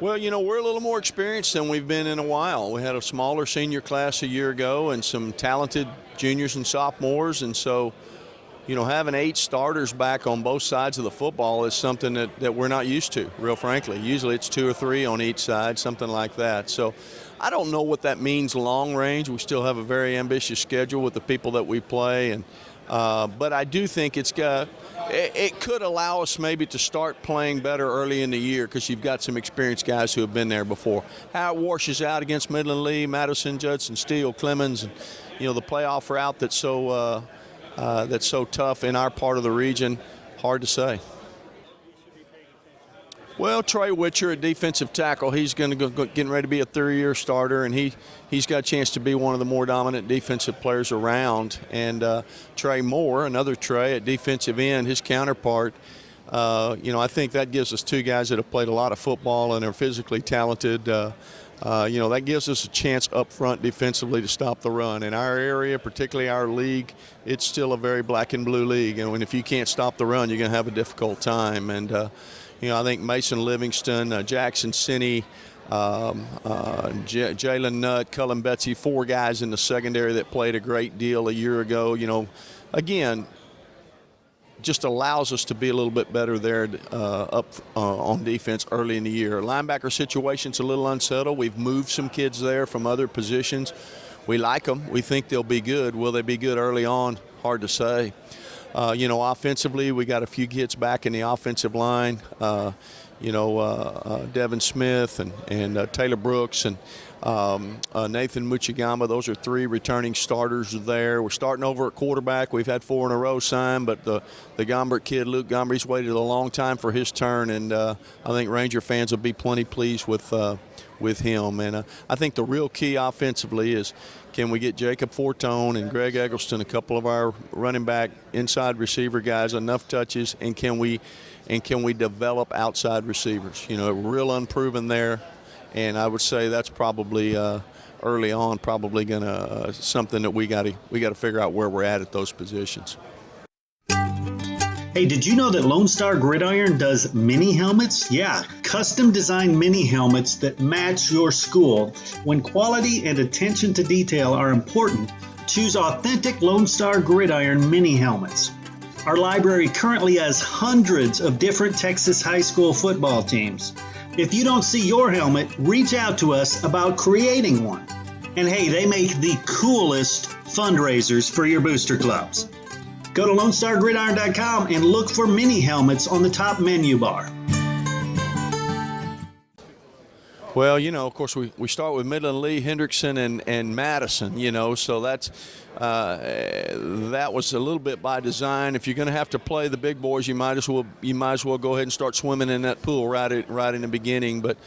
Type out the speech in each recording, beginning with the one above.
Well, we're a little more experienced than we've been in a while. We had a smaller senior class a year ago and some talented juniors and sophomores, and so having 8 starters back on both sides of the football is something that we're not used to, real frankly. Usually it's 2 or 3 on each side, something like that. So I don't know what that means long range. We still have a very ambitious schedule with the people that we play, and but I do think it could allow us maybe to start playing better early in the year because you've got some experienced guys who have been there before. How it washes out against Midland Lee, Madison, Judson, Steele, Clemens, and the playoff route that's so tough in our part of the region, hard to say. Well, Trey Witcher, a defensive tackle, he's going to getting ready to be a 3-year starter, and he's got a chance to be one of the more dominant defensive players around. And Trey Moore, another Trey at defensive end, his counterpart. I think that gives us 2 guys that have played a lot of football and are physically talented. That gives us a chance up front defensively to stop the run. In our area, particularly our league, it's still a very black and blue league. And if you can't stop the run, you're going to have a difficult time. And, I think Mason Livingston, Jackson Sinney, Jalen Nutt, Cullen Betsy, 4 guys in the secondary that played a great deal a year ago. Again, just allows us to be a little bit better there up on defense early in the year. Linebacker situation's a little unsettled. We've moved some kids there from other positions. We like them. We think they'll be good. Will they be good early on? Hard to say. Offensively, we got a few kids back in the offensive line. Devin Smith and Taylor Brooks and Nathan Muchigamba. Those are 3 returning starters there. We're starting over at quarterback. We've had 4 in a row signed, but the Gombert kid, Luke Gombert's waited a long time for his turn, and I think Ranger fans will be plenty pleased with him. And I think the real key offensively is, can we get Jacob Fortone and Greg Eggleston, a couple of our running back inside receiver guys, enough touches, and can we develop outside receivers? Real unproven there, and I would say that's probably early on probably gonna something that we got to figure out where we're at those positions. Hey, did you know that Lone Star Gridiron does mini helmets? Yeah, custom designed mini helmets that match your school. When quality and attention to detail are important, choose authentic Lone Star Gridiron mini helmets. Our library currently has hundreds of different Texas high school football teams. If you don't see your helmet, reach out to us about creating one. And hey, they make the coolest fundraisers for your booster clubs. Go to LoneStarGridiron.com and look for mini helmets on the top menu bar. Well, of course, we start with Midland Lee, Hendrickson, and Madison, so that's that was a little bit by design. If you're going to have to play the big boys, you might as well go ahead and start swimming in that pool right in the beginning. But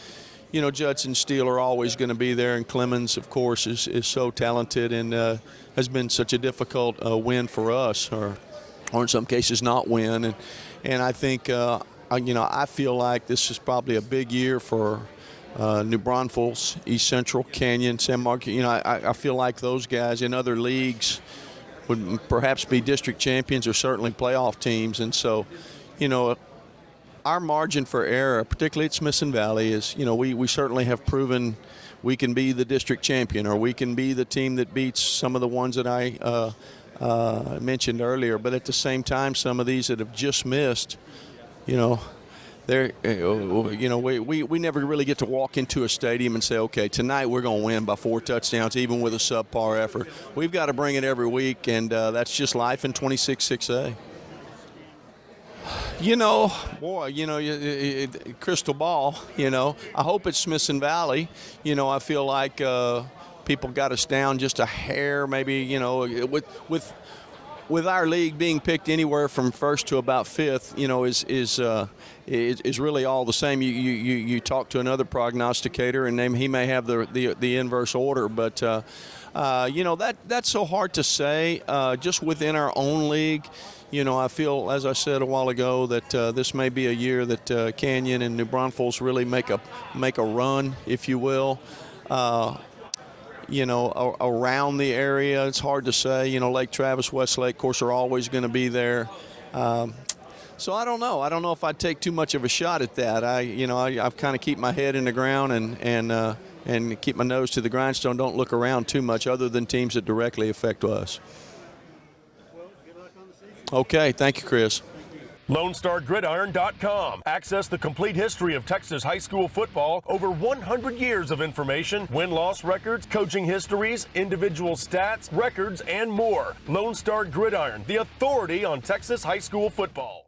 Judson Steele are always going to be there, and Clemens, of course, is so talented and has been such a difficult win for us, or in some cases not win. And I think I feel like this is probably a big year for New Braunfels, East Central, Canyon, San Marcos. I feel like those guys in other leagues would perhaps be district champions or certainly playoff teams. And so, our margin for error, particularly at Smithson Valley, is, we certainly have proven we can be the district champion, or we can be the team that beats some of the ones that I mentioned earlier. But at the same time, some of these that have just missed, they're, we never really get to walk into a stadium and say, okay, tonight we're going to win by 4 touchdowns, even with a subpar effort. We've got to bring it every week, and that's just life in 26-6A. Crystal ball, I hope it's Smithson Valley. I feel like people got us down just a hair, maybe, with our league being picked anywhere from first to about fifth, is really all the same. You talk to another prognosticator, and he may have the inverse order, but that's so hard to say. Just within our own league, I feel, as I said a while ago, that this may be a year that Canyon and New Braunfels really make a run, if you will. Around the area, it's hard to say. Lake Travis, Westlake, of course, are always going to be there. So I don't know. I don't know if I'd take too much of a shot at that. I kind of keep my head in the ground and keep my nose to the grindstone. Don't look around too much other than teams that directly affect us. Well, good luck on the season. Okay, thank you, Chris. LoneStarGridiron.com. Access the complete history of Texas high school football, over 100 years of information, win-loss records, coaching histories, individual stats, records, and more. Lone Star Gridiron, the authority on Texas high school football.